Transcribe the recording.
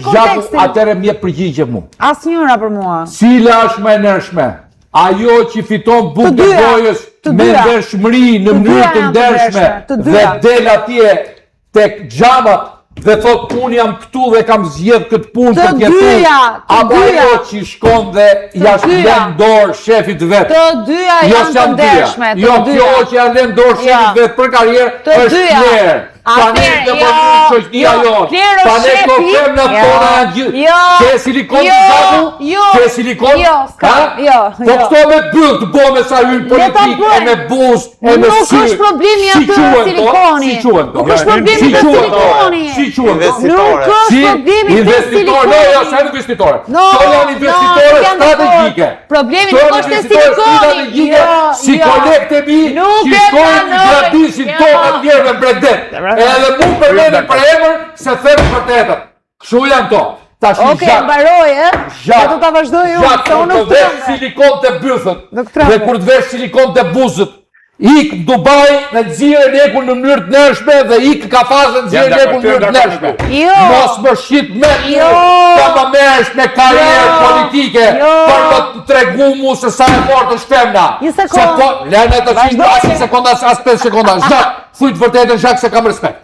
kontekstin. Atëre mje përgjigje mu. Asnjëra për mua. Cila është më e ndershme? Ajo që fiton bukë të gojës me ndershmëri në mënyrë të ndershme dhe del atje tek xhamat dhe thot unë jam këtu dhe kam zgjedh këtë punë për të jetuar. Apo ajo që shkon dhe ja shlen dorë shefit vet. Të dyja janë të ndershme. Jo, kjo që ja lën dorë shefit vet për karrierë është vlerë. Pa ne të përgjithë shoqënia jonë, pa ne kohëm në tona janë gjithë, ke silikon të zaku, ke silikon, po këto me bëllë të bo me sa hynë politikë, e me buzë, e me sy, nuk është problemi atë silikoni, nuk është problemi të silikoni, si quen to, nuk është problemi të silikoni, no, ja, sa investitore, to janë investitore strategike, problemi nuk është të silikoni, si kolekte mi, që shkojnë të gratisin tonë atjerve bredet, edhe mu përmeni për emër se thërë për të jetër. Kështu janë to. Oke, mbaroj, dhe të ta vazhdoj unë, se unë nuk të vesh silikon të bythët, dhe kur të vesh silikon të buzët, ik Dubai në nëzirën e ku në mënyrë të nërshme dhe ik ka fazën nëzirën e ku në mënyrë të nërshme. Mos më shqit me të më mersh me karierë politike për më të tregu mu se sa e fortë është femna. Lene të shqit, asë sekonda, asë 5 sekonda. Zhak, thujtë vërtetën Zhak se kam respekt.